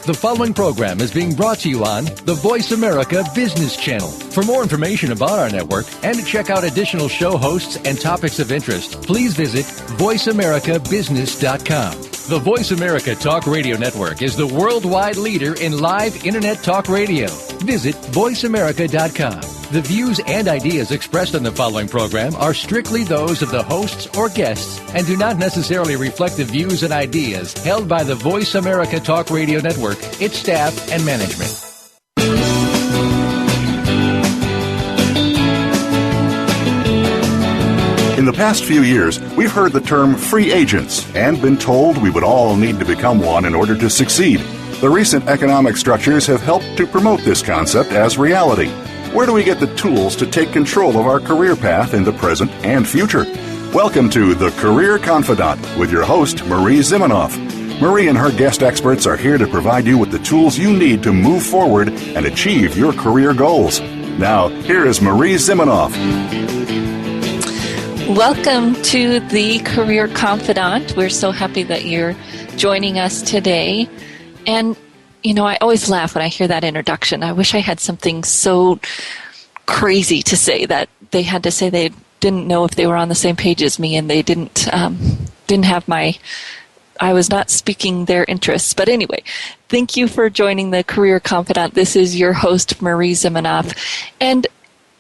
The following program is being brought to you on the Voice America Business Channel. For more information about our network and to check out additional show hosts and topics of interest, please visit voiceamericabusiness.com. The Voice America Talk Radio Network is the worldwide leader in live Internet talk radio. Visit voiceamerica.com. The views and ideas expressed on the following program are strictly those of the hosts or guests and do not necessarily reflect the views and ideas held by the Voice America Talk Radio Network, its staff, and management. In the past few years, we've heard the term free agents and been told we would all need to become one in order to succeed. The recent economic structures have helped to promote this concept as reality. Where do we get the tools to take control of our career path in the present and future? Welcome to The Career Confidante with your host, Marie Zimenoff. Marie and her guest experts are here to provide you with the tools you need to move forward and achieve your career goals. Now, here is Marie Zimenoff. Welcome to The Career Confidante. We're so happy that you're joining us today. And you know, I always laugh when I hear that introduction. I wish I had something so crazy to say that they had to say they didn't know if they were on the same page as me, and they didn't have I was not speaking their interests. But anyway, thank you for joining the Career Confidante. This is your host, Marie Zimenoff. And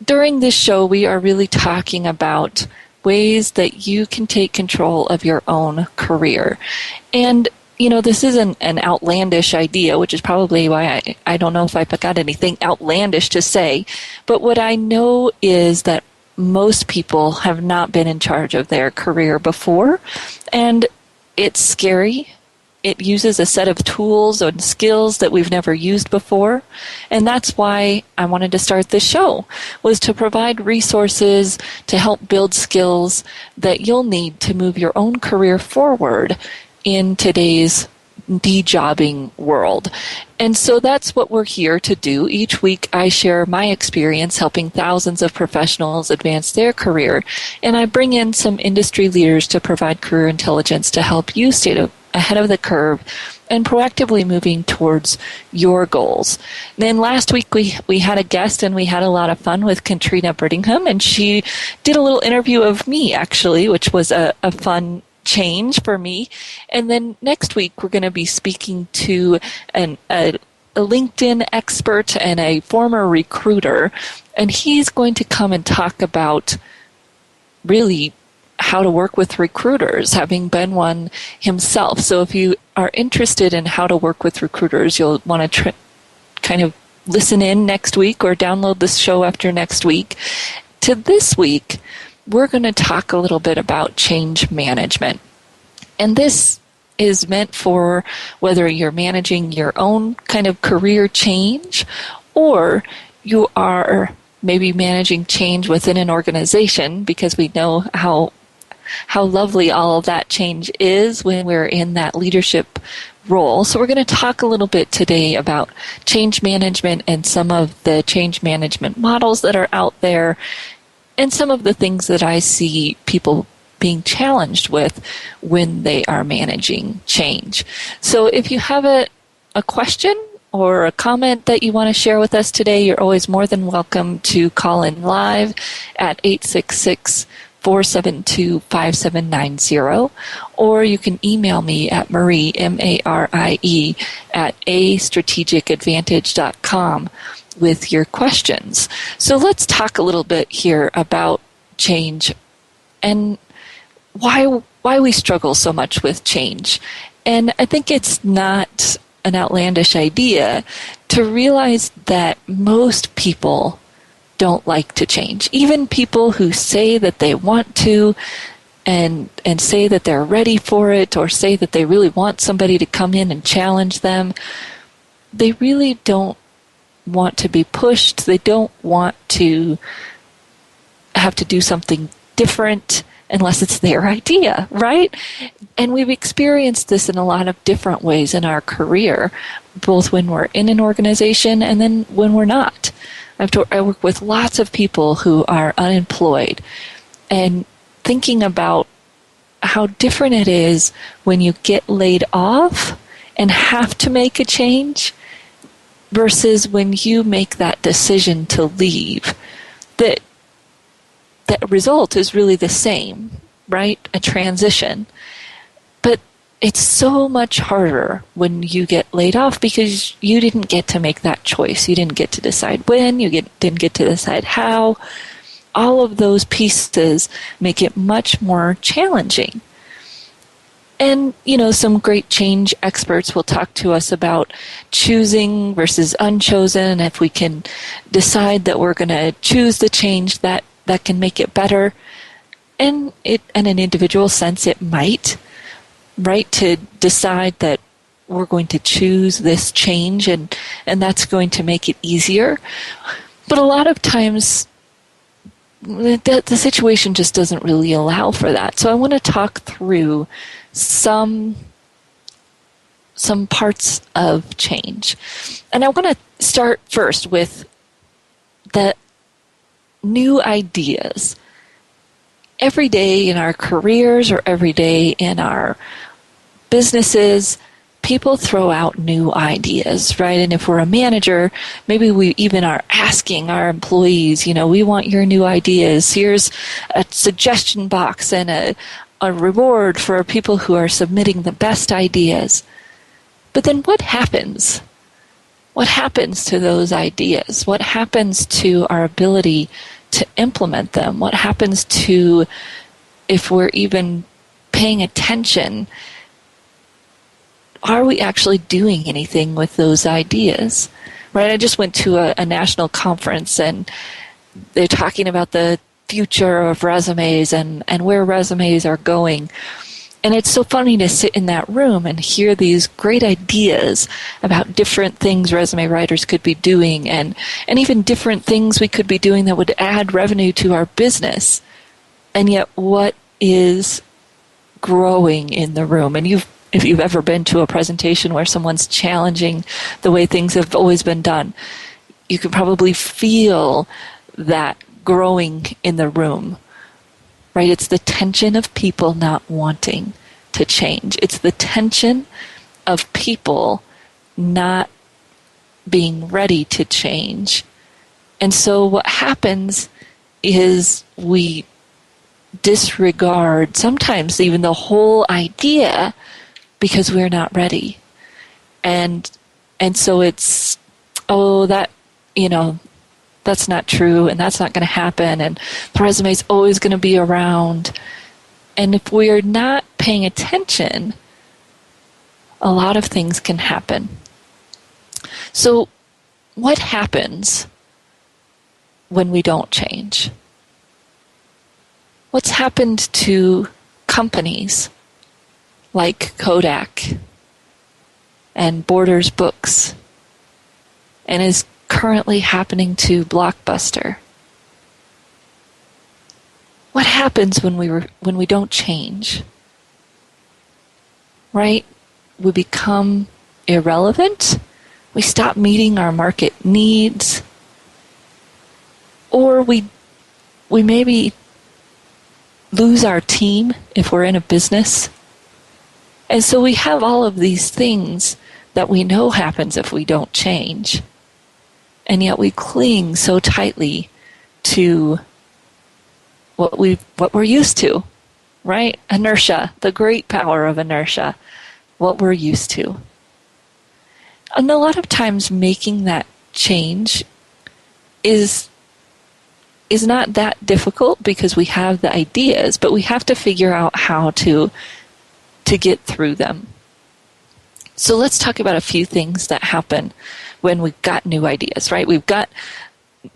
during this show, we are really talking about ways that you can take control of your own career. And you know, this isn't an outlandish idea, which is probably why I don't know if I've got anything outlandish to say. But what I know is that most people have not been in charge of their career before. And it's scary. It uses a set of tools and skills that we've never used before. And that's why I wanted to start this show, was to provide resources to help build skills that you'll need to move your own career forward in today's de-jobbing world. And so that's what we're here to do. Each week I share my experience helping thousands of professionals advance their career, and I bring in some industry leaders to provide career intelligence to help you stay ahead of the curve and proactively moving towards your goals. And then last week we had a guest, and we had a lot of fun with Katrina Brittingham, and she did a little interview of me, actually, which was a fun change for me. And then next week we're going to be speaking to a LinkedIn expert and a former recruiter, and he's going to come and talk about really how to work with recruiters, having been one himself. So if you are interested in how to work with recruiters, you'll want to kind of listen in next week or download this show after next week. To this week, we're going to talk a little bit about change management. And this is meant for whether you're managing your own kind of career change, or you are maybe managing change within an organization, because we know how lovely all of that change is when we're in that leadership role. So we're going to talk a little bit today about change management and some of the change management models that are out there, and some of the things that I see people being challenged with when they are managing change. So if you have a question or a comment that you want to share with us today, you're always more than welcome to call in live at 866-472-5790, or you can email me at Marie, M-A-R-I-E, at astrategicadvantage.com with your questions. So let's talk a little bit here about change and why we struggle so much with change. And I think it's not an outlandish idea to realize that most people don't like to change. Even people who say that they want to and say that they're ready for it, or say that they really want somebody to come in and challenge them, they really don't want to be pushed. They don't want to have to do something different unless it's their idea, right? And we've experienced this in a lot of different ways in our career, both when we're in an organization and then when we're not. I work with lots of people who are unemployed, and thinking about how different it is when you get laid off and have to make a change versus when you make that decision to leave, that result is really the same, right? A transition. But it's so much harder when you get laid off because you didn't get to make that choice. You didn't get to decide when, didn't get to decide how. All of those pieces make it much more challenging. And, some great change experts will talk to us about choosing versus unchosen. If we can decide that we're going to choose the change that can make it better. And in an individual sense, it might, right? To decide that we're going to choose this change and that's going to make it easier. But a lot of times, the situation just doesn't really allow for that. So I want to talk through some parts of change. And I want to start first with the new ideas. Every day in our careers or every day in our businesses, people throw out new ideas, right? And if we're a manager, maybe we even are asking our employees, we want your new ideas. Here's a suggestion box and a reward for people who are submitting the best ideas. But then what happens? What happens to those ideas? What happens to our ability to implement them? What happens to, if we're even paying attention, are we actually doing anything with those ideas? Right? I just went to a national conference and they're talking about the future of resumes and where resumes are going. And it's so funny to sit in that room and hear these great ideas about different things resume writers could be doing and even different things we could be doing that would add revenue to our business. And yet what is growing in the room? And if you've ever been to a presentation where someone's challenging the way things have always been done, you can probably feel that growing in the room, right? It's the tension of people not wanting to change. It's the tension of people not being ready to change. And so what happens is we disregard sometimes even the whole idea because we're not ready. And so it's, that's not true and that's not going to happen and the resume is always going to be around. And if we're not paying attention, a lot of things can happen. So what happens when we don't change? What's happened to companies like Kodak and Borders Books and is currently happening to Blockbuster? What happens when we don't change? Right? We become irrelevant. We stop meeting our market needs. Or we maybe lose our team if we're in a business. And so we have all of these things that we know happens if we don't change. And yet we cling so tightly to what we're used to, right? Inertia, the great power of inertia, what we're used to. And a lot of times making that change is not that difficult because we have the ideas, but we have to figure out how to get through them. So let's talk about a few things that happen when we've got new ideas, right? We've got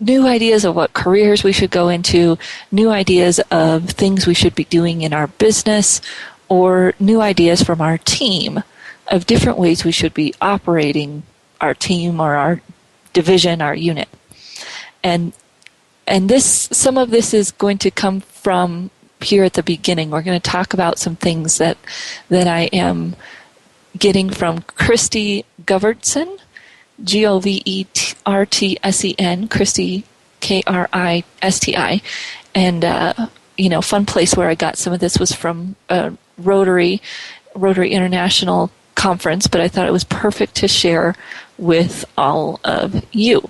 new ideas of what careers we should go into, new ideas of things we should be doing in our business, or new ideas from our team of different ways we should be operating our team or our division, our unit. And some of this is going to come from here at the beginning. We're going to talk about some things that I am getting from Christy Govertsen, Govertsen, Christy, Kristi. And, fun place where I got some of this was from Rotary International conference, but I thought it was perfect to share with all of you.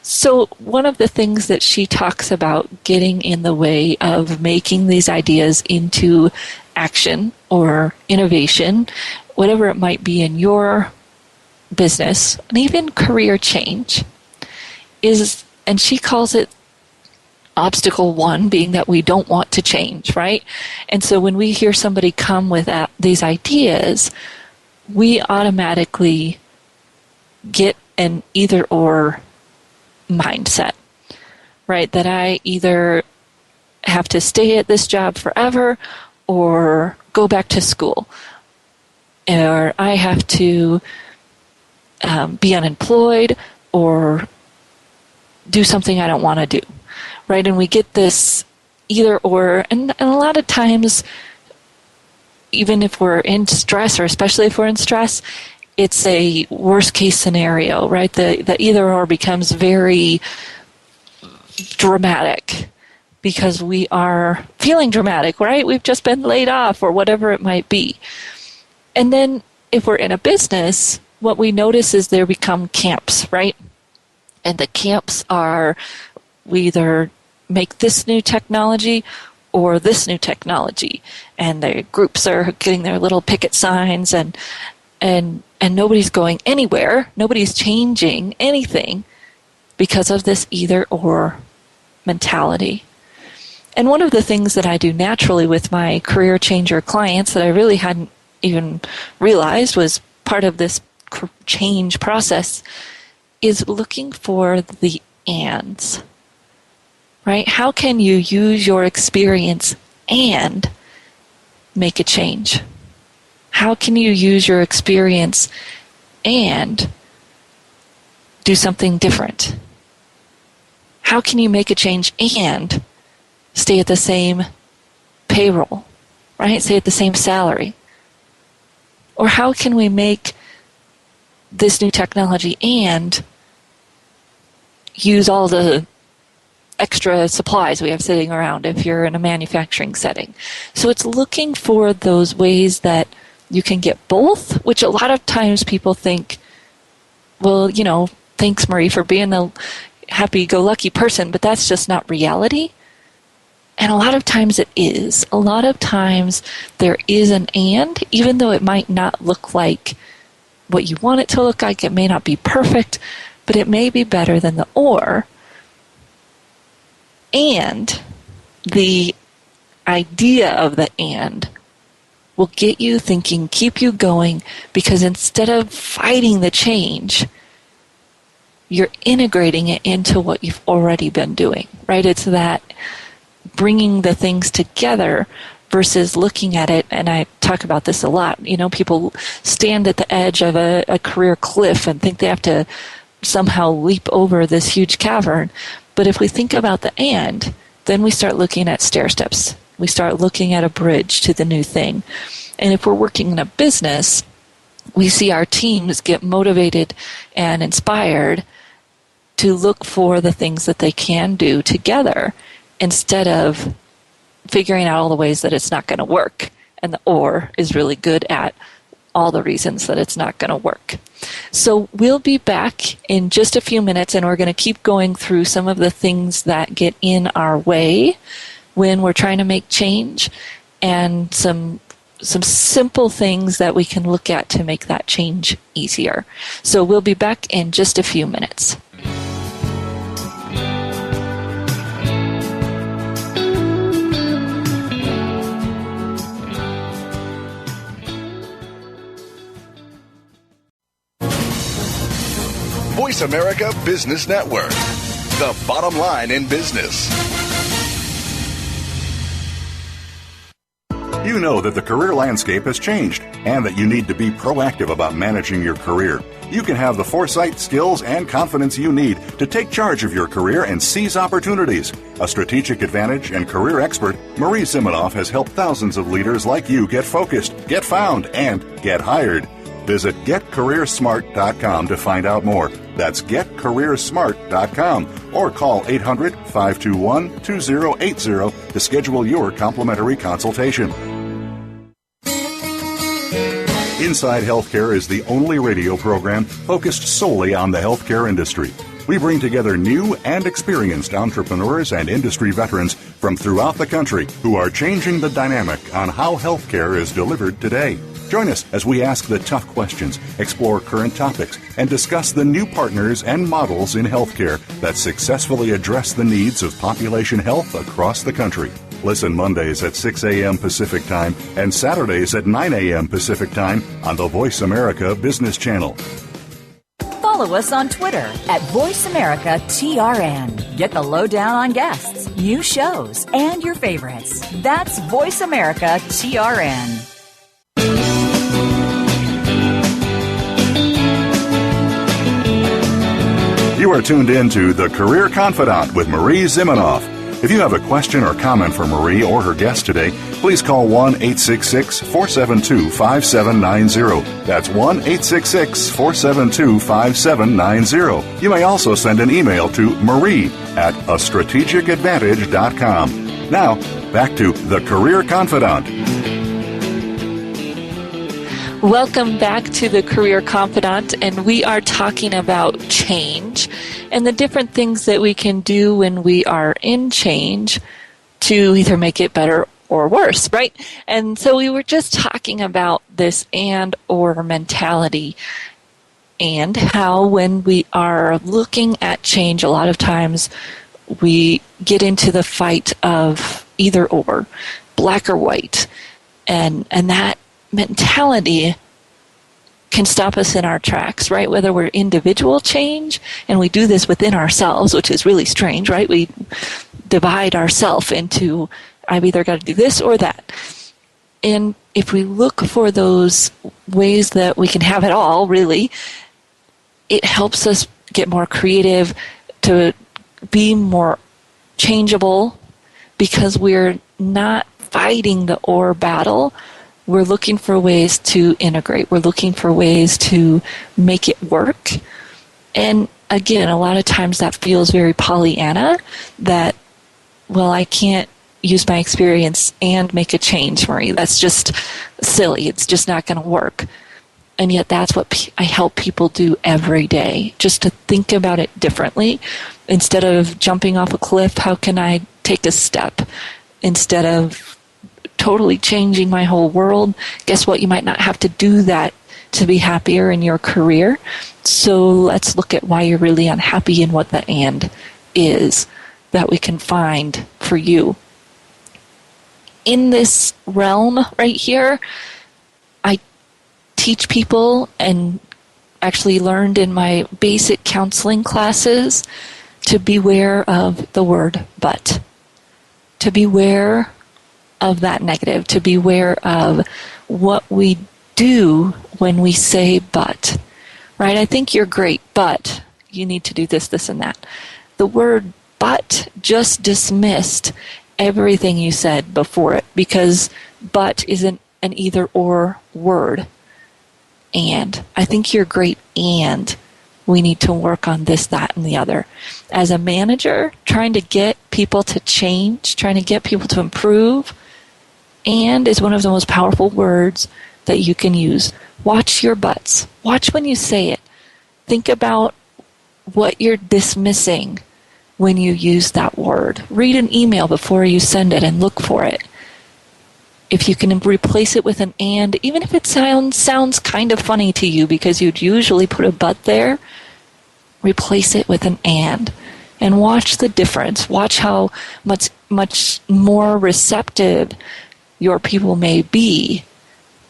So one of the things that she talks about getting in the way of making these ideas into action or innovation, whatever it might be in your business, and even career change, is, and she calls it obstacle one, being that we don't want to change, right? And so when we hear somebody come with these ideas, we automatically get an either or mindset, right? That I either have to stay at this job forever or go back to school, or I have to be unemployed or do something I don't want to do, right? And we get this either or, and a lot of times, even if we're in stress, or especially if we're in stress, it's a worst case scenario, right? The either or becomes very dramatic because we are feeling dramatic, right? We've just been laid off or whatever it might be. And then if we're in a business, what we notice is there become camps, right? And the camps are, we either make this new technology or this new technology. And the groups are getting their little picket signs, and nobody's going anywhere. Nobody's changing anything because of this either or mentality. And one of the things that I do naturally with my career changer clients that I really hadn't even realized was part of this change process is looking for the ands, right? How can you use your experience and make a change? How can you use your experience and do something different? How can you make a change and stay at the same payroll, right? Stay at the same salary? Or how can we make this new technology and use all the extra supplies we have sitting around if you're in a manufacturing setting? So it's looking for those ways that you can get both, which a lot of times people think, well, you know, thanks, Marie, for being a happy-go-lucky person, but that's just not reality. And a lot of times it is. A lot of times there is an and, even though it might not look like what you want it to look like. It may not be perfect, but it may be better than the or. And the idea of the and will get you thinking, keep you going, because instead of fighting the change, you're integrating it into what you've already been doing, right? It's that bringing the things together versus looking at it, and I talk about this a lot. You know, people stand at the edge of a career cliff and think they have to somehow leap over this huge cavern. But if we think about the and, then we start looking at stair steps. We start looking at a bridge to the new thing. And if we're working in a business, we see our teams get motivated and inspired to look for the things that they can do together instead of figuring out all the ways that it's not going to work. And the or is really good at all the reasons that it's not going to work. So we'll be back in just a few minutes, and we're going to keep going through some of the things that get in our way when we're trying to make change, and some simple things that we can look at to make that change easier. So we'll be back in just a few minutes. Voice America Business Network, the bottom line in business. You know that the career landscape has changed and that you need to be proactive about managing your career. You can have the foresight, skills, and confidence you need to take charge of your career and seize opportunities. A strategic advantage and career expert, Marie Zimenoff has helped thousands of leaders like you get focused, get found, and get hired. Visit getcareersmart.com to find out more. That's getcareersmart.com, or call 800-521-2080 to schedule your complimentary consultation. Inside Healthcare is the only radio program focused solely on the healthcare industry. We bring together new and experienced entrepreneurs and industry veterans from throughout the country who are changing the dynamic on how healthcare is delivered today. Join us as we ask the tough questions, explore current topics, and discuss the new partners and models in healthcare that successfully address the needs of population health across the country. Listen Mondays at 6 a.m. Pacific Time and Saturdays at 9 a.m. Pacific Time on the Voice America Business Channel. Follow us on Twitter at VoiceAmericaTRN. Get the lowdown on guests, new shows, and your favorites. That's VoiceAmericaTRN. You are tuned in to The Career Confidant with Marie Zimenoff. If you have a question or comment for Marie or her guest today, please call 1-866-472-5790. That's 1-866-472-5790. You may also send an email to marie@astrategicadvantage.com. Now, back to The Career Confidant. Welcome back to the Career Confidant, and we are talking about change and the different things that we can do when we are in change to either make it better or worse, right? And so we were just talking about this and or mentality and how when we are looking at change, a lot of times we get into the fight of either or, black or white, and that mentality can stop us in our tracks, right? Whether we're individual change, and we do this within ourselves, which is really strange, right? We divide ourselves into, I've either got to do this or that. And if we look for those ways that we can have it all, really, it helps us get more creative, to be more changeable, because we're not fighting the or battle. We're looking for ways to integrate. We're looking for ways to make it work. And again, a lot of times that feels very Pollyanna, that, well, I can't use my experience and make a change, Marie. That's just silly. It's just not going to work. And yet that's what I help people do every day, just to think about it differently. Instead of jumping off a cliff, how can I take a step? Instead of totally changing my whole world, guess what? You might not have to do that to be happier in your career. So let's look at why you're really unhappy and what the and is that we can find for you. In this realm right here, I teach people, and actually learned in my basic counseling classes, to beware of the word but. To beware of that negative, to beware of what we do when we say but, right? I think you're great, but you need to do this, this, and that. The word but just dismissed everything you said before it, because but isn't an either or word. And I think you're great, and we need to work on this, that, and the other. As a manager, trying to get people to change, trying to get people to improve, and is one of the most powerful words that you can use. Watch your buts. Watch when you say it. Think about what you're dismissing when you use that word. Read an email before you send it and look for it. If you can replace it with an and, even if it sounds kind of funny to you because you'd usually put a but there, replace it with an and watch the difference. Watch how much more receptive your people may be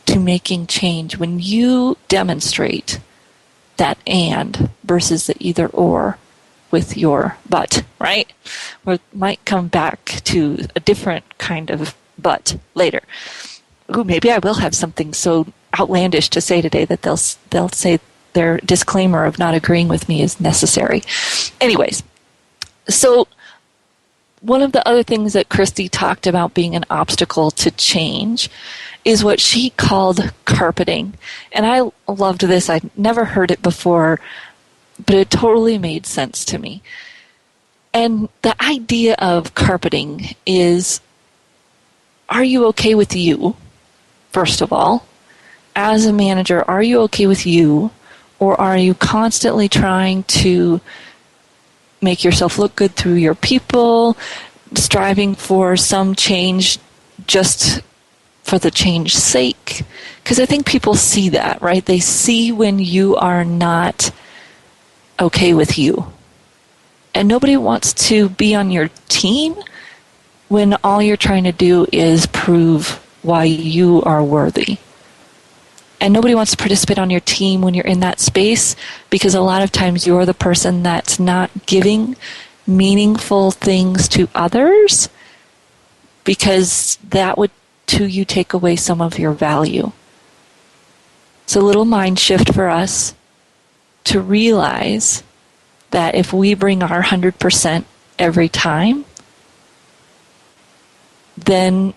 to making change when you demonstrate that and versus the either or with your but, right? We might come back to a different kind of but later. Ooh, maybe I will have something so outlandish to say today that they'll say their disclaimer of not agreeing with me is necessary. Anyways, so one of the other things that Christy talked about being an obstacle to change is what she called carpeting. And I loved this. I'd never heard it before, but it totally made sense to me. And the idea of carpeting is, are you okay with you, first of all? as a manager, are you okay with you, or are you constantly trying to make yourself look good through your people, striving for some change just for the change's sake? Because I think people see that, right? They see when you are not okay with you. And nobody wants to be on your team when all you're trying to do is prove why you are worthy. And nobody wants to participate on your team when you're in that space, because a lot of times you're the person that's not giving meaningful things to others, because that would, to you, take away some of your value. It's a little mind shift for us to realize that if we bring our 100% every time, then,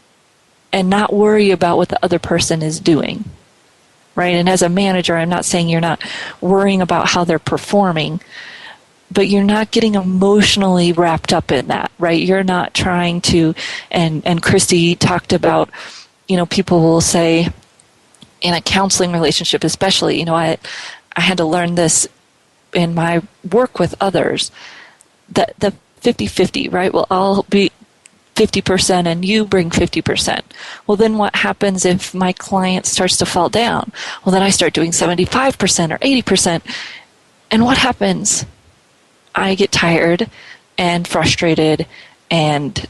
and not worry about what the other person is doing. Right? And as a manager, I'm not saying you're not worrying about how they're performing, but you're not getting emotionally wrapped up in that, right? You're not trying to, and Christy talked about, people will say in a counseling relationship especially, I had to learn this in my work with others, that the 50-50, right? Well, I'll be 50% and you bring 50%. Well, then what happens if my client starts to fall down? Well, then I start doing 75% or 80%. And what happens? I get tired and frustrated and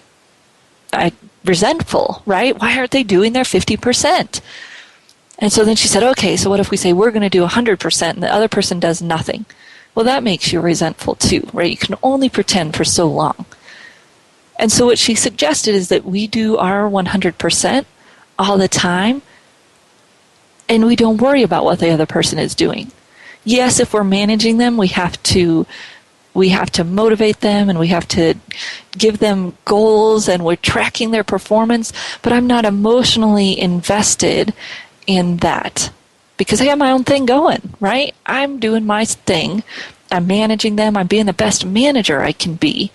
resentful, right? Why aren't they doing their 50%? And so then she said, okay, so what if we say we're going to do 100% and the other person does nothing? Well, that makes you resentful too, right? You can only pretend for so long. And so what she suggested is that we do our 100% all the time, and we don't worry about what the other person is doing. Yes, if we're managing them, we have to motivate them, and we have to give them goals, and we're tracking their performance, but I'm not emotionally invested in that because I have my own thing going, right? I'm doing my thing. I'm managing them. I'm being the best manager I can be,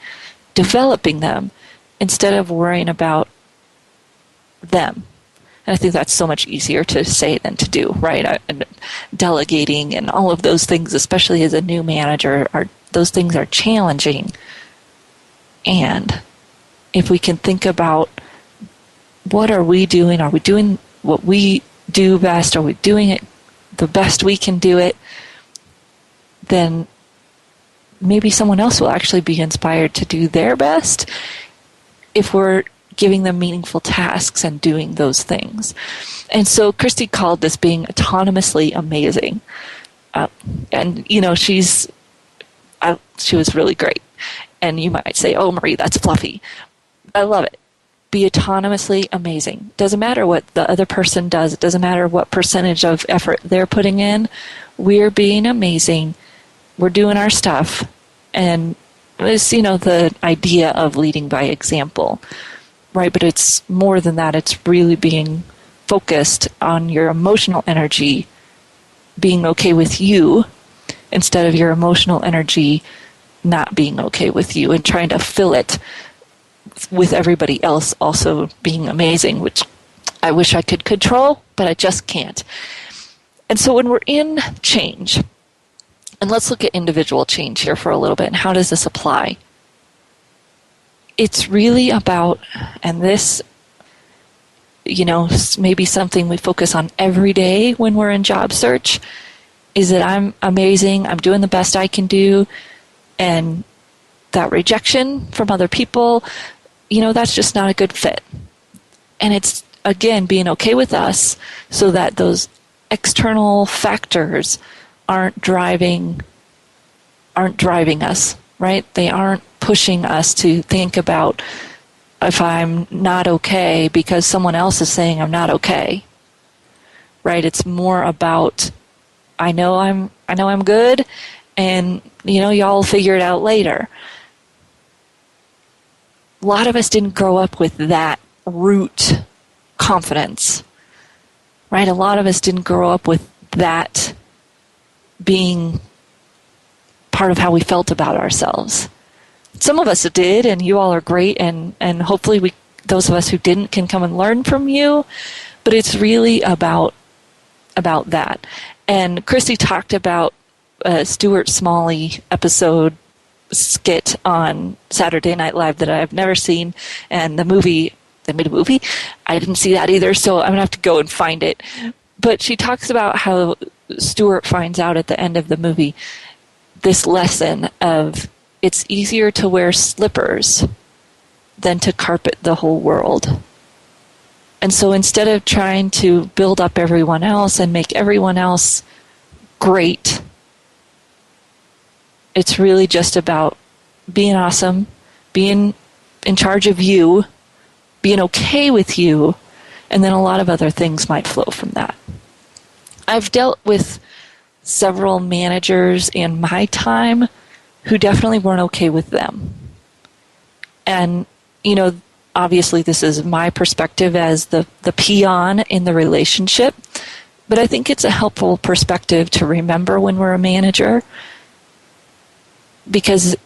developing them instead of worrying about them. And I think that's so much easier to say than to do, right? And delegating and all of those things, especially as a new manager, those things are challenging. And if we can think about what are we doing? Are we doing what we do best? Are we doing it the best we can do it? Then maybe someone else will actually be inspired to do their best if we're giving them meaningful tasks and doing those things. And so Christy called this being autonomously amazing. And, she was really great. And you might say, oh, Marie, that's fluffy. I love it. Be autonomously amazing. Doesn't matter what the other person does. It doesn't matter what percentage of effort they're putting in. We're being amazing. We're doing our stuff. And it's, the idea of leading by example, right? But it's more than that. It's really being focused on your emotional energy, being okay with you instead of your emotional energy not being okay with you and trying to fill it with everybody else also being amazing, which I wish I could control, but I just can't. And so when we're in change, and let's look at individual change here for a little bit, and how does this apply? It's really about, and this, maybe something we focus on every day when we're in job search, is that I'm amazing, I'm doing the best I can do, and that rejection from other people, that's just not a good fit. And it's, again, being okay with us so that those external factors aren't driving us, right? They aren't pushing us to think about if I'm not okay because someone else is saying I'm not okay, right? It's more about, I know I'm good, and y'all figure it out later. A lot of us didn't grow up with that root confidence, right? A lot of us didn't grow up with that being part of how we felt about ourselves. Some of us did, and you all are great, and hopefully those of us who didn't can come and learn from you, but it's really about about that. And Christy talked about Stuart Smalley episode skit on Saturday Night Live that I've never seen, and the movie, they made a movie. I didn't see that either, so I'm going to have to go and find it. But she talks about how Stuart finds out at the end of the movie this lesson of it's easier to wear slippers than to carpet the whole world. And so instead of trying to build up everyone else and make everyone else great, it's really just about being awesome, being in charge of you, being okay with you, and then a lot of other things might flow from that. I've dealt with several managers in my time who definitely weren't okay with them. And, you know, obviously this is my perspective as the peon in the relationship, but I think it's a helpful perspective to remember when we're a manager, because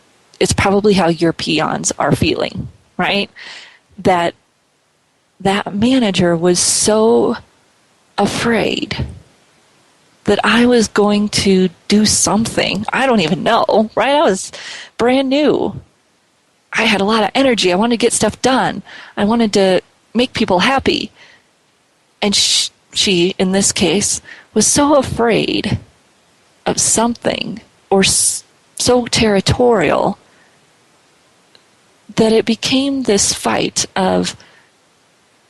it's probably how your peons are feeling, right? That manager was so afraid that I was going to do something. I don't even know, right? I was brand new. I had a lot of energy. I wanted to get stuff done. I wanted to make people happy. And she, in this case, was so afraid of something, or so territorial, that it became this fight of,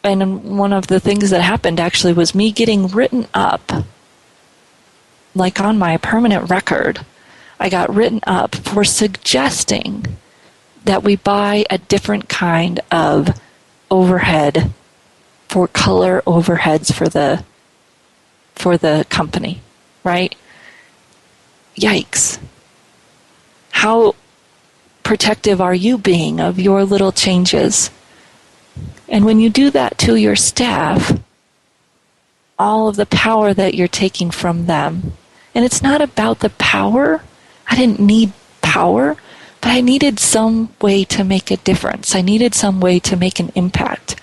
and one of the things that happened actually was me getting written up, like on my permanent record. I got written up for suggesting that we buy a different kind of overhead, for color overheads for the company, right? Yikes. How protective are you being of your little changes? And when you do that to your staff, all of the power that you're taking from them, and it's not about the power. I didn't need power, but I needed some way to make a difference. I needed some way to make an impact.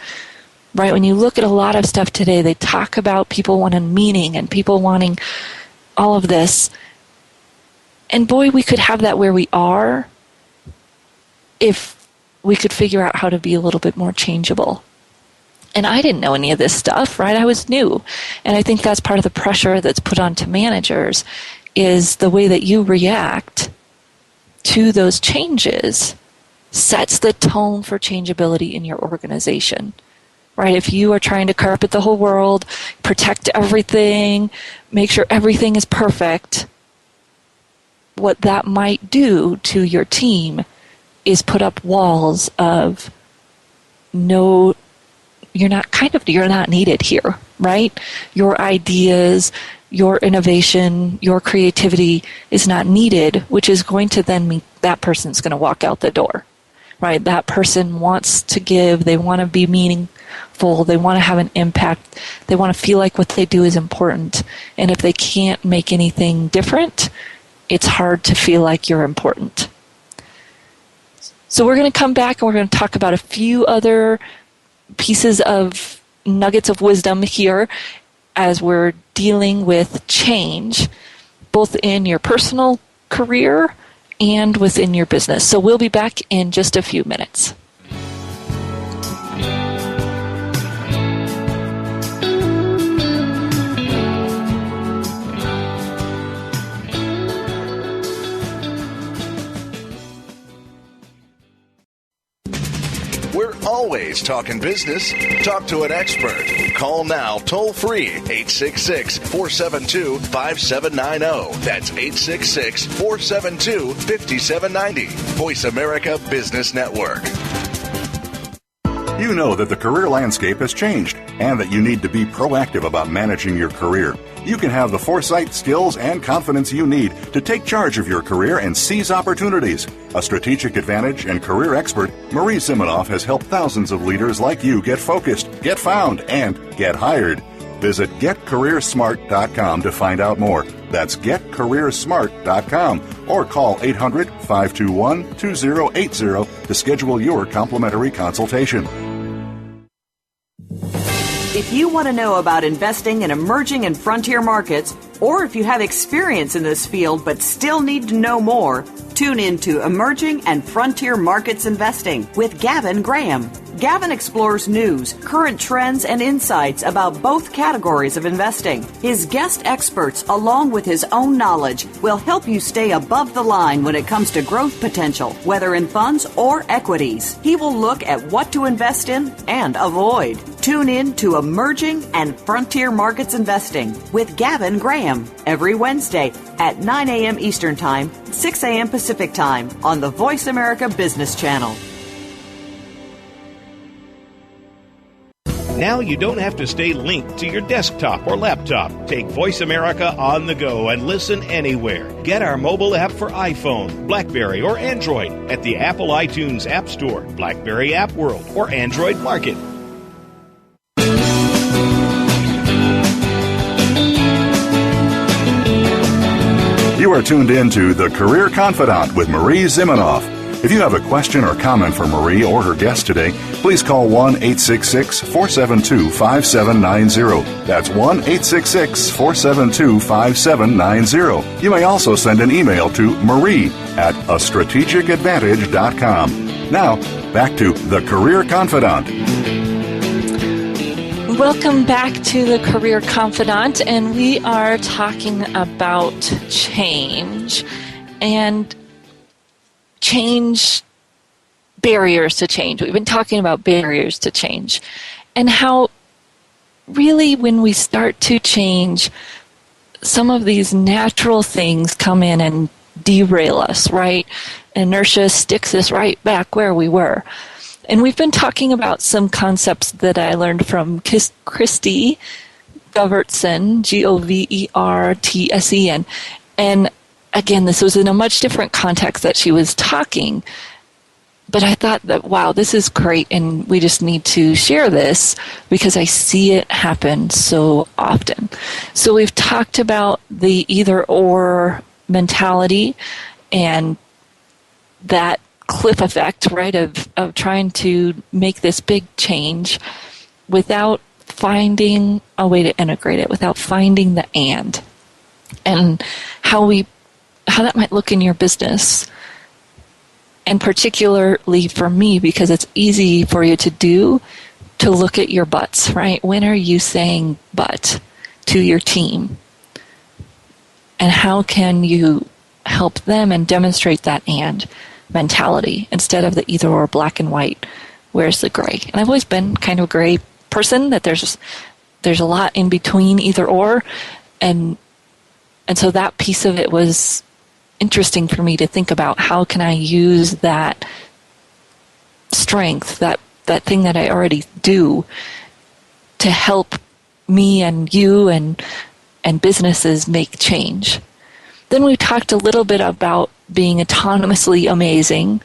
Right? When you look at a lot of stuff today, they talk about people wanting meaning and people wanting all of this. And boy, we could have that where we are if we could figure out how to be a little bit more changeable. And I didn't know any of this stuff, right? I was new. And I think that's part of the pressure that's put onto managers, is the way that you react to those changes sets the tone for changeability in your organization. Right? If you are trying to carpet the whole world, protect everything, make sure everything is perfect, what that might do to your team is put up walls of no, you're not needed here, right? Your ideas, your innovation, your creativity is not needed, which is going to then mean that person's going to walk out the door, right? That person wants to give, they want to be meaningful, they want to have an impact, they want to feel like what they do is important. And if they can't make anything different, it's hard to feel like you're important. So we're going to come back and we're going to talk about a few other pieces of nuggets of wisdom here as we're dealing with change, both in your personal career and within your business. So we'll be back in just a few minutes. We're always talking business. Talk to an expert. Call now toll free 866-472-5790. That's 866-472-5790. Voice America Business Network. You know that the career landscape has changed and that you need to be proactive about managing your career. You can have the foresight, skills, and confidence you need to take charge of your career and seize opportunities. A strategic advantage and career expert, Marie Siminoff has helped thousands of leaders like you get focused, get found, and get hired. Visit getcareersmart.com to find out more. That's getcareersmart.com or call 800-521-2080 to schedule your complimentary consultation. If If you want to know about investing in emerging and frontier markets, or if you have experience in this field but still need to know more, tune in to Emerging and Frontier Markets Investing with Gavin Graham. Gavin explores news, current trends, and insights about both categories of investing. His guest experts, along with his own knowledge, will help you stay above the line when it comes to growth potential, whether in funds or equities. He will look at what to invest in and avoid. Tune in to Emerging and Frontier Markets Investing with Gavin Graham every Wednesday at 9 a.m. Eastern Time, 6 a.m. Pacific Time on the Voice America Business Channel. Now you don't have to stay linked to your desktop or laptop. Take Voice America on the go and listen anywhere. Get our mobile app for iPhone, BlackBerry, or Android at the Apple iTunes App Store, BlackBerry App World, or Android Market. You are tuned in to The Career Confidant with Marie Zimenoff. If you have a question or comment for Marie or her guest today, please call 1-866-472-5790. That's 1-866-472-5790. You may also send an email to marie@astrategicadvantage.com. Now, back to The Career Confidant. Welcome back to the Career Confidant, and we are talking about change and change, barriers to change. We've been talking about barriers to change and how really when we start to change, some of these natural things come in and derail us, right? Inertia sticks us right back where we were. And we've been talking about some concepts that I learned from Christy Govertsen, Govertsen. And again, this was in a much different context that she was talking. But I thought that, wow, this is great, and we just need to share this because I see it happen so often. So we've talked about the either-or mentality and that cliff effect, right, of trying to make this big change without finding a way to integrate it, without finding the and how that might look in your business. And particularly for me, because it's easy for you to do, to look at your buts, right? When are you saying but to your team? And how can you help them and demonstrate that and mentality instead of the either or, black and white? Where's the gray? And I've always been kind of a gray person, that there's a lot in between either or, and so that piece of it was interesting for me to think about. How can I use that strength, that thing that I already do, to help me and you and businesses make change? Then we talked a little bit about being autonomously amazing,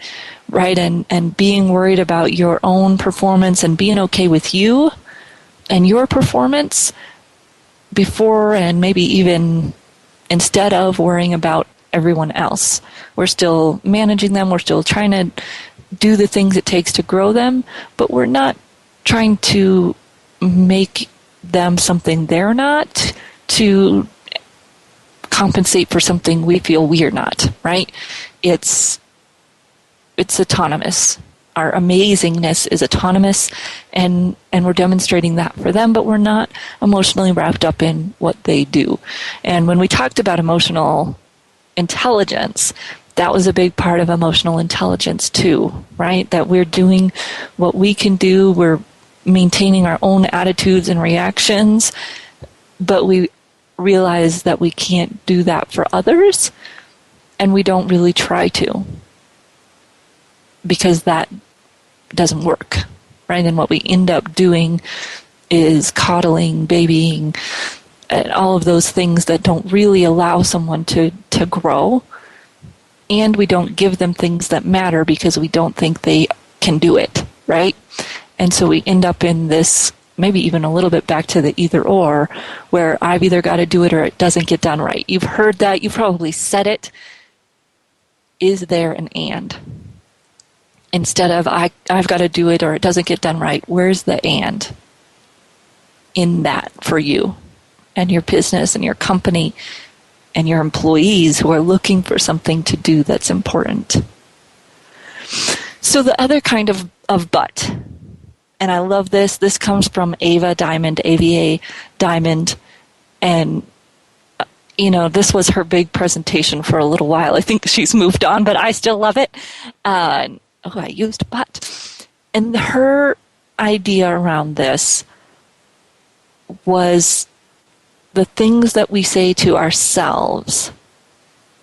right? And being worried about your own performance and being okay with you and your performance before and maybe even instead of worrying about everyone else. We're still managing them. We're still trying to do the things it takes to grow them, but we're not trying to make them something they're not to compensate for something we feel we're not, right? It's autonomous. Our amazingness is autonomous, and we're demonstrating that for them, but we're not emotionally wrapped up in what they do. And when we talked about emotional intelligence, that was a big part of emotional intelligence too, right? That we're doing what we can do, we're maintaining our own attitudes and reactions, but we realize that we can't do that for others, and we don't really try to, because that doesn't work, right? And what we end up doing is coddling, babying, and all of those things that don't really allow someone to grow. And we don't give them things that matter because we don't think they can do it, right? And so we end up in this, maybe even a little bit back to the either or, where I've either got to do it or it doesn't get done right. You've heard that. You've probably said it. Is there an and? Instead of I've got to do it or it doesn't get done right, where's the and? in that for you and your business and your company and your employees who are looking for something to do that's important. So the other kind of but, and I love this comes from Ava Diamond, AVA Diamond, and this was her big presentation for a little while. I think she's moved on, but I still love it. I used but. And her idea around this was the things that we say to ourselves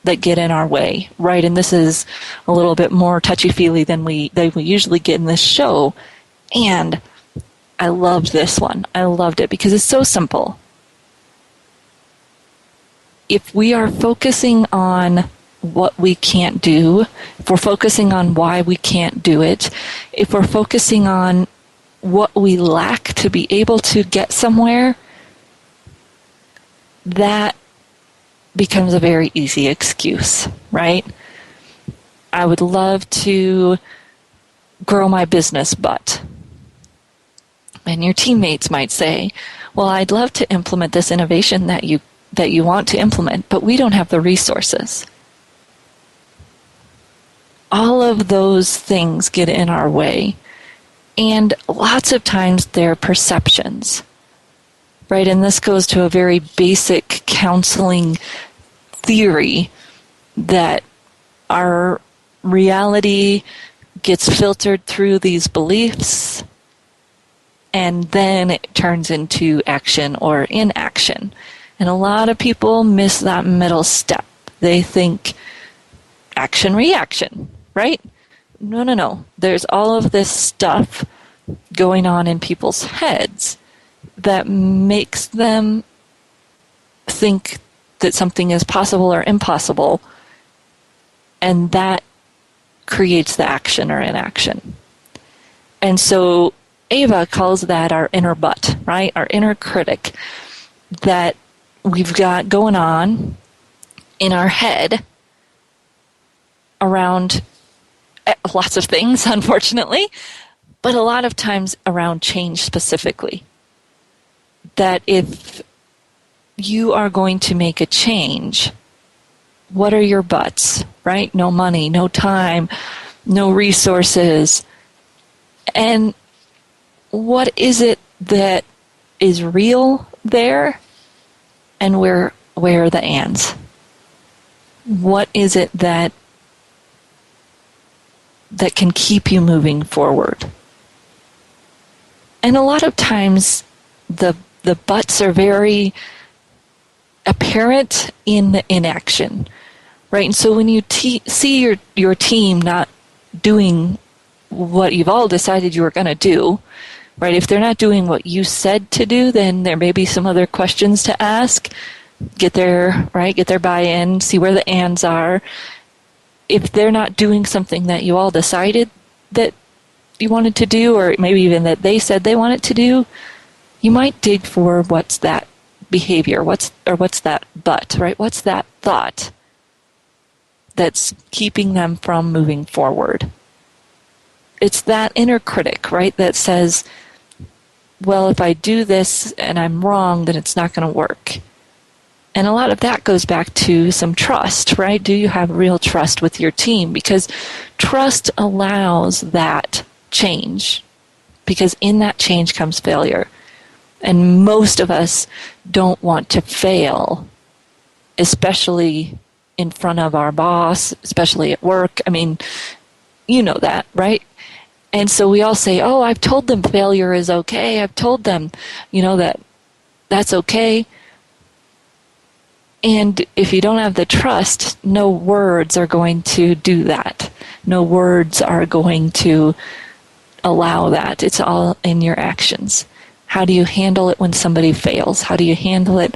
that get in our way, right? And this is a little bit more touchy-feely than we usually get in this show. And I loved this one. I loved it because it's so simple. If we are focusing on what we can't do, if we're focusing on why we can't do it, if we're focusing on what we lack to be able to get somewhere, that becomes a very easy excuse, right? I would love to grow my business, but. And your teammates might say, well, I'd love to implement this innovation that you want to implement, but we don't have the resources. All of those things get in our way. And lots of times they're perceptions, right? And this goes to a very basic counseling theory that our reality gets filtered through these beliefs, and then it turns into action or inaction. And a lot of people miss that middle step. They think action, reaction, right? No. There's all of this stuff going on in people's heads that makes them think that something is possible or impossible, and that creates the action or inaction. And so Ava calls that our inner but, right? Our inner critic that we've got going on in our head around lots of things, unfortunately, but a lot of times around change specifically. That if you are going to make a change, what are your buts, right? No money, no time, no resources. And what is it that is real there? And where are the ands? What is it that can keep you moving forward? And a lot of times the buts are very apparent in the inaction, right? And so when you see your team not doing what you've all decided you were going to do, right? If they're not doing what you said to do, then there may be some other questions to ask. Get their buy-in, see where the ands are. If they're not doing something that you all decided that you wanted to do, or maybe even that they said they wanted to do, you might dig for what's that behavior, what's that but, right? What's that thought that's keeping them from moving forward? It's that inner critic, right, that says, well, if I do this and I'm wrong, then it's not going to work. And a lot of that goes back to some trust, right? Do you have real trust with your team? Because trust allows that change, because in that change comes failure. And most of us don't want to fail, especially in front of our boss, especially at work. I mean, you know that, right? And so we all say, oh, I've told them failure is okay. I've told them, that's okay. And if you don't have the trust, no words are going to do that. No words are going to allow that. It's all in your actions. How do you handle it when somebody fails? How do you handle it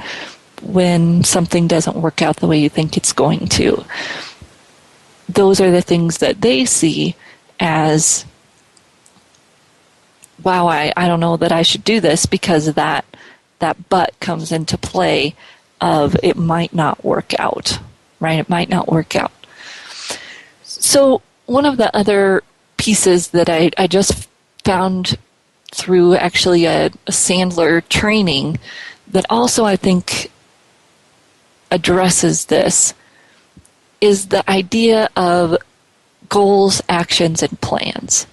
when something doesn't work out the way you think it's going to? Those are the things that they see as, wow, I don't know that I should do this, because that but comes into play of it might not work out, right? It might not work out. So one of the other pieces that I just found through actually a Sandler training that also I think addresses this, is the idea of goals, actions, and plans.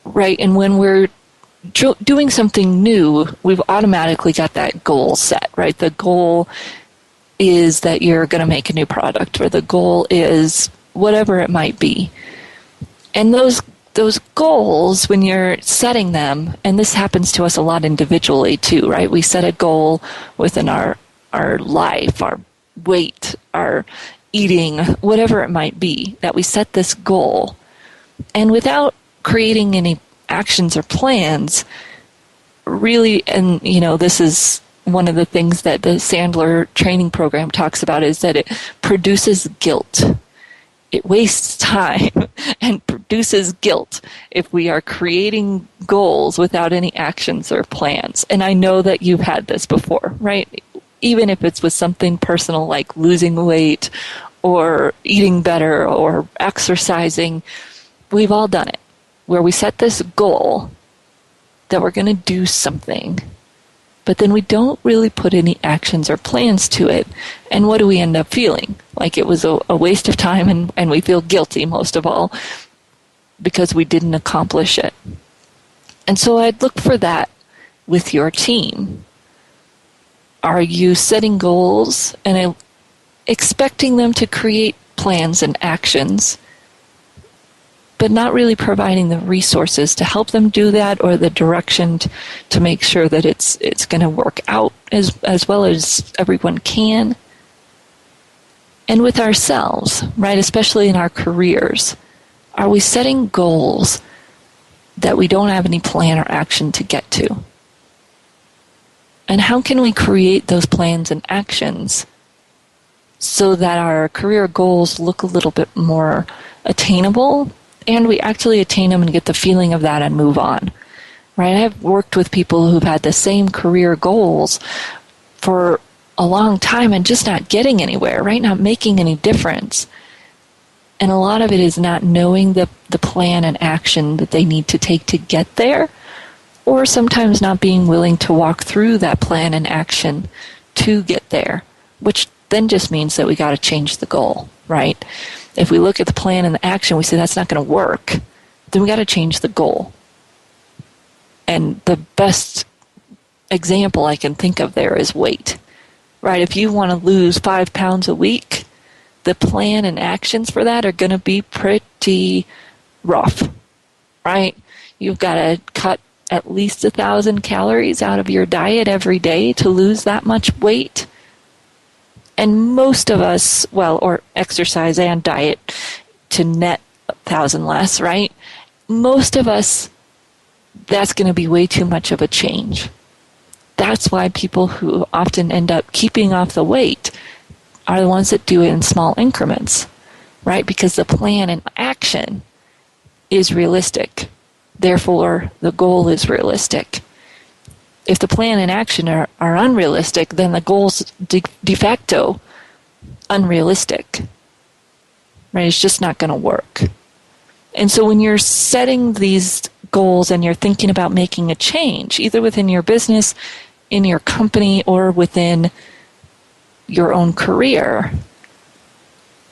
Right? And when we're doing something new, we've automatically got that goal set, right? The goal is that you're going to make a new product, or the goal is whatever it might be. And those goals, when you're setting them, and this happens to us a lot individually too, right? We set a goal within our life, our weight, our eating, whatever it might be, that we set this goal. And without creating any actions or plans, really, and this is one of the things that the Sandler training program talks about, is that it produces guilt. It wastes time and produces guilt if we are creating goals without any actions or plans. And I know that you've had this before, right? Even if it's with something personal like losing weight or eating better or exercising, we've all done it, where we set this goal that we're going to do something, but then we don't really put any actions or plans to it. And what do we end up feeling? Like it was a waste of time, and we feel guilty most of all because we didn't accomplish it. And so I'd look for that with your team. Are you setting goals and expecting them to create plans and actions, but not really providing the resources to help them do that, or the direction to make sure that it's going to work out as well as everyone can? And with ourselves, right, especially in our careers, are we setting goals that we don't have any plan or action to get to? And how can we create those plans and actions so that our career goals look a little bit more attainable, and we actually attain them and get the feeling of that and move on, right? I've worked with people who've had the same career goals for a long time and just not getting anywhere, right? Not making any difference. And a lot of it is not knowing the plan and action that they need to take to get there, or sometimes not being willing to walk through that plan and action to get there, which then just means that we got to change the goal, right? If we look at the plan and the action, we say that's not going to work, then we got to change the goal. And the best example I can think of there is weight, right? If you want to lose 5 pounds a week, the plan and actions for that are going to be pretty rough, right? You've got to cut at least 1,000 calories out of your diet every day to lose that much weight. And most of us, or exercise and diet to net 1,000 less, right? Most of us, that's going to be way too much of a change. That's why people who often end up keeping off the weight are the ones that do it in small increments, right? Because the plan and action is realistic. Therefore, the goal is realistic. If the plan and action are unrealistic, then the goal's de facto unrealistic. Right? It's just not going to work. And so when you're setting these goals and you're thinking about making a change, either within your business, in your company, or within your own career,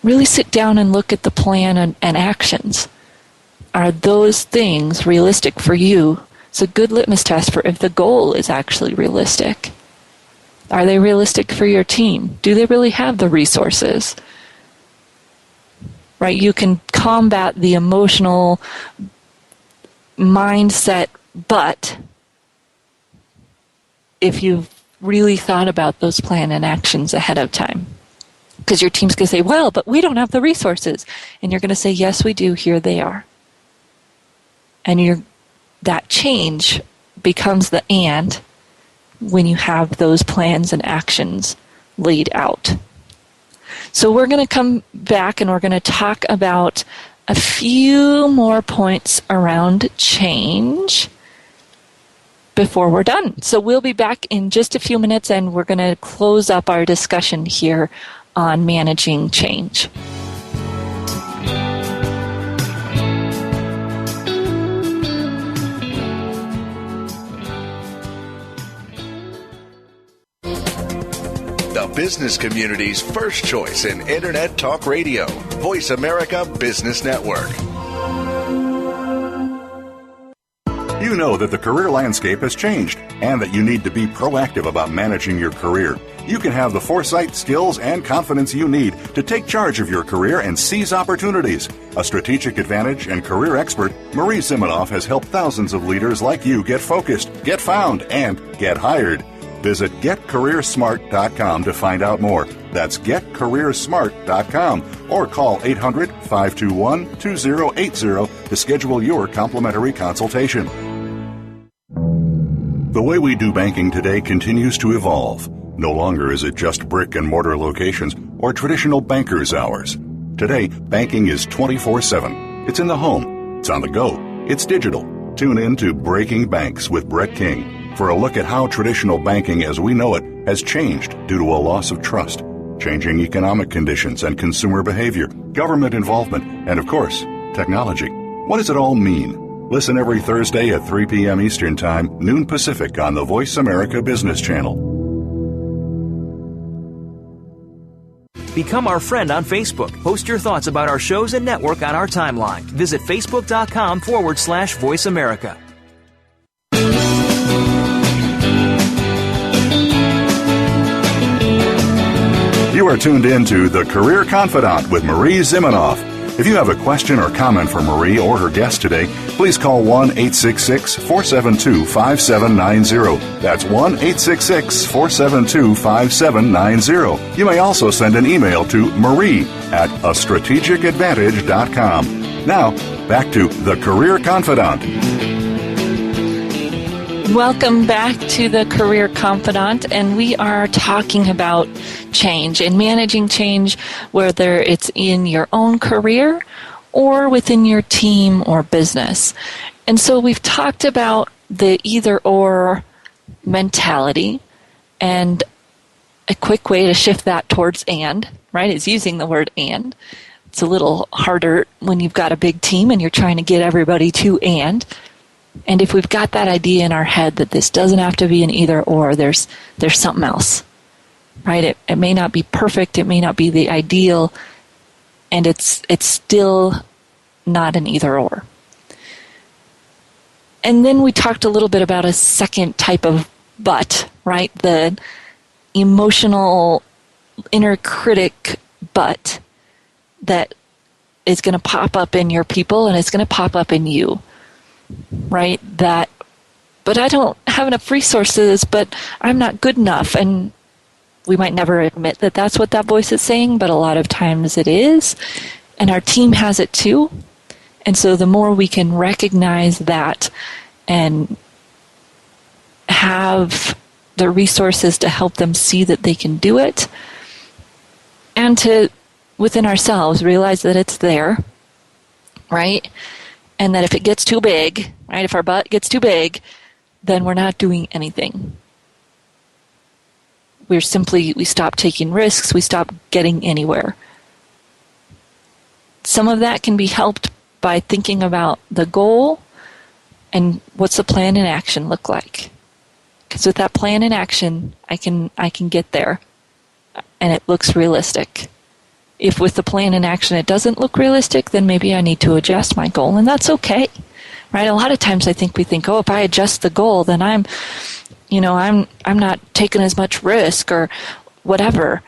really sit down and look at the plan and actions. Are those things realistic for you? It's a good litmus test for if the goal is actually realistic. Are they realistic for your team? Do they really have the resources? Right? You can combat the emotional mindset, but if you've really thought about those plan and actions ahead of time. Because your team's going to say, well, but we don't have the resources. And you're going to say, yes, we do. Here they are. And that change becomes the and when you have those plans and actions laid out. So we're going to come back and we're going to talk about a few more points around change before we're done. So we'll be back in just a few minutes and we're going to close up our discussion here on managing change. business community's first choice in Internet Talk Radio, Voice America Business Network. You know that the career landscape has changed and that you need to be proactive about managing your career. You can have the foresight, skills, and confidence you need to take charge of your career and seize opportunities. A strategic advantage and career expert, Marie Zimenoff has helped thousands of leaders like you get focused, get found, and get hired. Visit getcareersmart.com to find out more. That's getcareersmart.com or call 800-521-2080 to schedule your complimentary consultation. The way we do banking today continues to evolve. No longer is it just brick and mortar locations or traditional banker's hours. Today, banking is 24/7. It's in the home. It's on the go. It's digital. Tune in to Breaking Banks with Brett King for a look at how traditional banking as we know it has changed due to a loss of trust, changing economic conditions and consumer behavior, government involvement, and of course, technology. What does it all mean? Listen every Thursday at 3 p.m. Eastern Time, noon Pacific on the Voice America Business Channel. Become our friend on Facebook. Post your thoughts about our shows and network on our timeline. Visit Facebook.com/Voice America. You are tuned in to The Career Confidant with Marie Zimenoff. If you have a question or comment for Marie or her guest today, please call 1-866-472-5790. That's 1-866-472-5790. You may also send an email to marie@astrategicadvantage.com. Now, back to The Career Confidant. Welcome back to the Career Confidant, and we are talking about change and managing change, whether it's in your own career or within your team or business. And so we've talked about the either-or mentality, and a quick way to shift that towards and, right, is using the word and. It's a little harder when you've got a big team and you're trying to get everybody to and. And if we've got that idea in our head that this doesn't have to be an either or, there's something else, right? It may not be perfect, it may not be the ideal, and it's still not an either or. And then we talked a little bit about a second type of but, right? The emotional inner critic but that is going to pop up in your people and it's going to pop up in you. Right? But I don't have enough resources, but I'm not good enough. And we might never admit that that's what that voice is saying, but a lot of times it is. And our team has it too. And so the more we can recognize that and have the resources to help them see that they can do it, and to, within ourselves, realize that it's there, right? And that if it gets too big, right, if our butt gets too big, then we're not doing anything. We stop taking risks, we stop getting anywhere. Some of that can be helped by thinking about the goal and what's the plan in action look like. Because with that plan in action, I can get there, and it looks realistic. If with the plan in action it doesn't look realistic, then maybe I need to adjust my goal, and that's okay, right? A lot of times we think, oh, if I adjust the goal, then I'm not taking as much risk or whatever.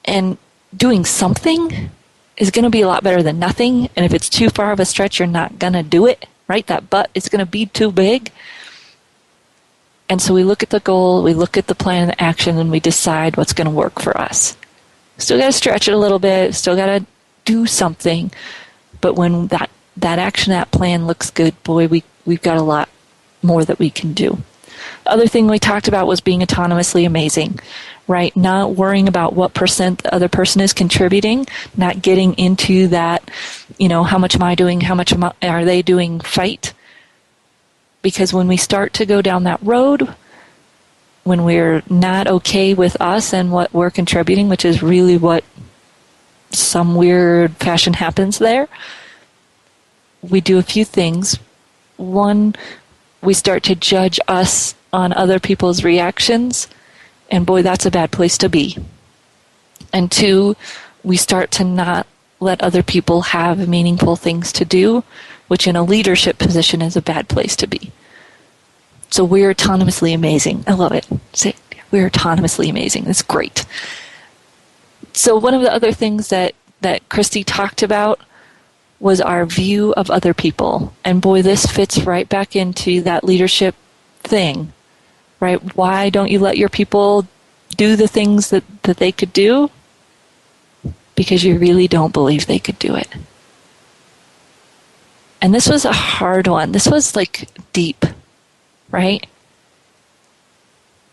And doing something is going to be a lot better than nothing. And if it's too far of a stretch, you're not going to do it, right? That butt is going to be too big. And so we look at the goal, we look at the plan of action, and we decide what's going to work for us. Still got to stretch it a little bit, still got to do something. But when that action, that plan looks good, boy, we've got a lot more that we can do. The other thing we talked about was being autonomously amazing, right? Not worrying about what percent the other person is contributing, not getting into that, how much am I doing, how much are they doing fight. Because when we start to go down that road, when we're not okay with us and what we're contributing, which is really what some weird fashion happens there, we do a few things. One, we start to judge us on other people's reactions, and boy, that's a bad place to be, And 2, we start to not let other people have meaningful things to do, which in a leadership position is a bad place to be. So we're autonomously amazing. I love it. Say, we're autonomously amazing. It's great. So one of the other things that Christy talked about was our view of other people. And boy, this fits right back into that leadership thing, right? Why don't you let your people do the things that they could do? Because you really don't believe they could do it. And this was a hard one. This was like deep, right?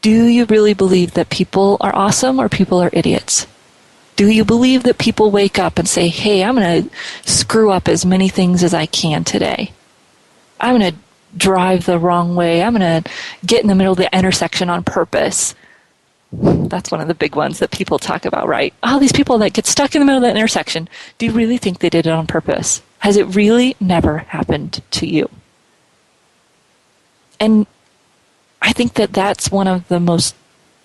Do you really believe that people are awesome or people are idiots? Do you believe that people wake up and say, hey, I'm going to screw up as many things as I can today? I'm going to drive the wrong way. I'm going to get in the middle of the intersection on purpose. That's one of the big ones that people talk about, right? Oh, these people that get stuck in the middle of the intersection, do you really think they did it on purpose? Has it really never happened to you? And I think that that's one of the most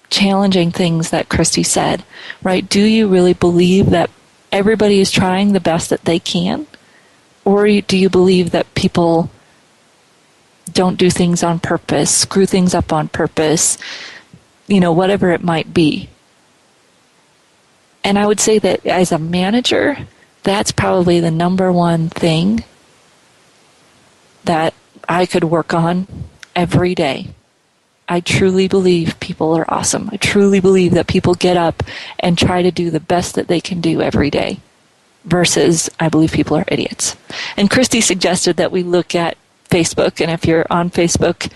challenging things that Christy said, right? Do you really believe that everybody is trying the best that they can? Or do you believe that people don't do things on purpose, screw things up on purpose, whatever it might be? And I would say that as a manager, that's probably the number one thing that I could work on every day. I truly believe people are awesome. I truly believe that people get up and try to do the best that they can do every day versus I believe people are idiots. And Christy suggested that we look at Facebook, and if you're on Facebook,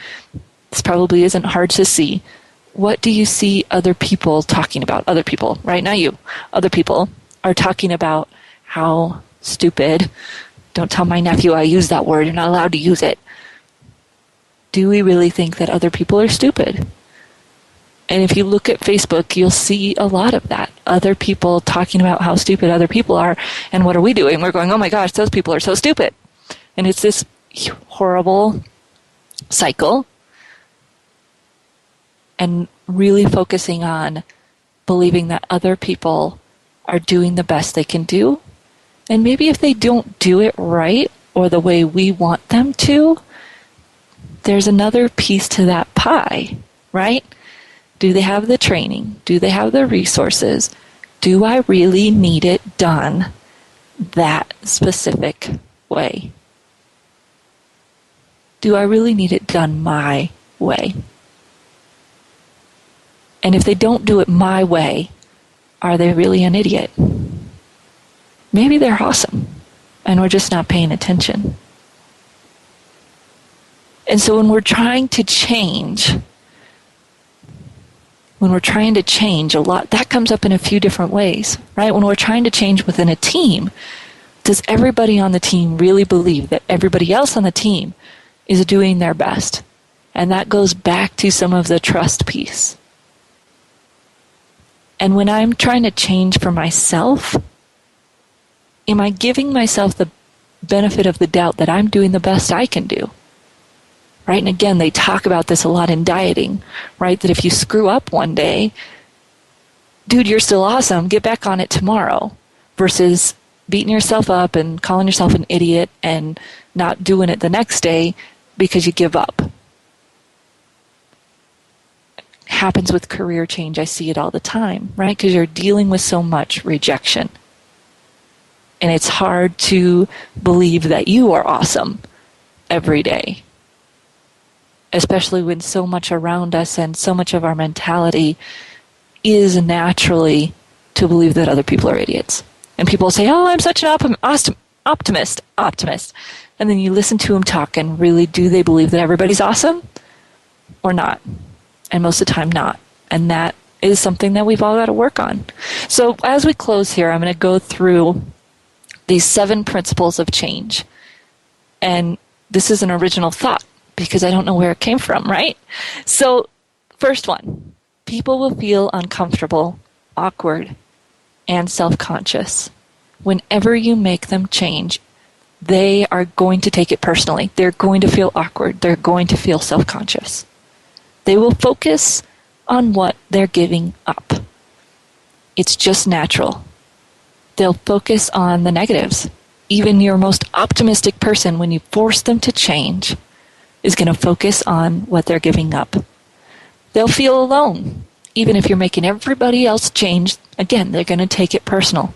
this probably isn't hard to see. What do you see other people talking about? Other people, right? Not you. Other people are talking about how stupid. Don't tell my nephew I use that word. You're not allowed to use it. Do we really think that other people are stupid? And if you look at Facebook, you'll see a lot of that. Other people talking about how stupid other people are. And what are we doing? We're going, oh my gosh, those people are so stupid. And it's this horrible cycle. And really focusing on believing that other people are doing the best they can do. And maybe if they don't do it right or the way we want them to, there's another piece to that pie, right? Do they have the training? Do they have the resources? Do I really need it done that specific way? Do I really need it done my way? And if they don't do it my way, are they really an idiot? Maybe they're awesome, and we're just not paying attention. And so when we're trying to change a lot, that comes up in a few different ways, right? When we're trying to change within a team, does everybody on the team really believe that everybody else on the team is doing their best? And that goes back to some of the trust piece. And when I'm trying to change for myself, am I giving myself the benefit of the doubt that I'm doing the best I can do? Right? And again, they talk about this a lot in dieting, right? That if you screw up one day, dude, you're still awesome. Get back on it tomorrow. Versus beating yourself up and calling yourself an idiot and not doing it the next day because you give up. Happens with career change. I see it all the time, right? Because you're dealing with so much rejection. And it's hard to believe that you are awesome every day. Especially when so much around us and so much of our mentality is naturally to believe that other people are idiots. And people say, oh, I'm such an optimist. And then you listen to them talk, and really, do they believe that everybody's awesome or not? And most of the time, not. And that is something that we've all got to work on. So as we close here, I'm going to go through these 7 principles of change. And this is an original thought, because I don't know where it came from, right? So, first one, people will feel uncomfortable, awkward, and self-conscious. Whenever you make them change, they are going to take it personally. They're going to feel awkward. They're going to feel self-conscious. They will focus on what they're giving up. It's just natural. They'll focus on the negatives. Even your most optimistic person, when you force them to change, is going to focus on what they're giving up. They'll feel alone. Even if you're making everybody else change, again, they're going to take it personal.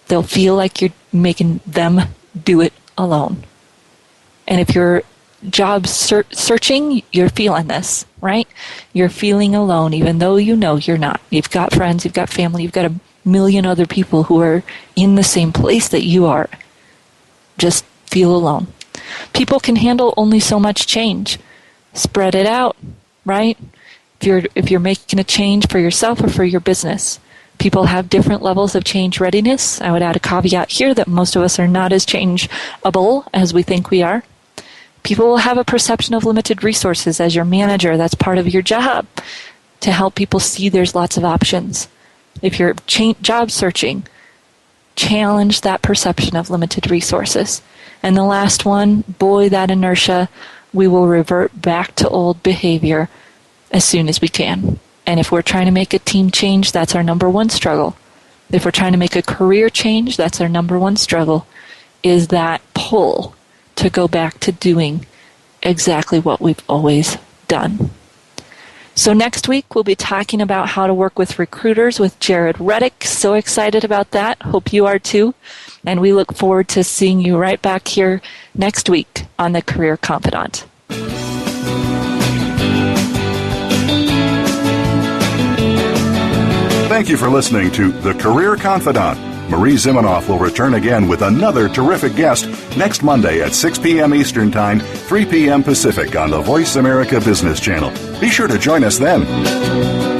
They'll feel like you're making them do it alone. And if you're job searching, you're feeling this, right? You're feeling alone, even though you know you're not. You've got friends, you've got family, you've got a million other people who are in the same place that you are. Just feel alone. People can handle only so much change. Spread it out, right? If you're making a change for yourself or for your business. People have different levels of change readiness. I would add a caveat here that most of us are not as changeable as we think we are. People will have a perception of limited resources. As your manager, that's part of your job, to help people see there's lots of options. If you're job searching, challenge that perception of limited resources. And the last one, boy, that inertia, we will revert back to old behavior as soon as we can. And if we're trying to make a team change, that's our number one struggle. If we're trying to make a career change, that's our number one struggle, is that pull to go back to doing exactly what we've always done. So next week, we'll be talking about how to work with recruiters with Jared Reddick. So excited about that. Hope you are too. And we look forward to seeing you right back here next week on The Career Confidant. Thank you for listening to The Career Confidant. Marie Zimenoff will return again with another terrific guest next Monday at 6 p.m. Eastern Time, 3 p.m. Pacific on the Voice America Business Channel. Be sure to join us then.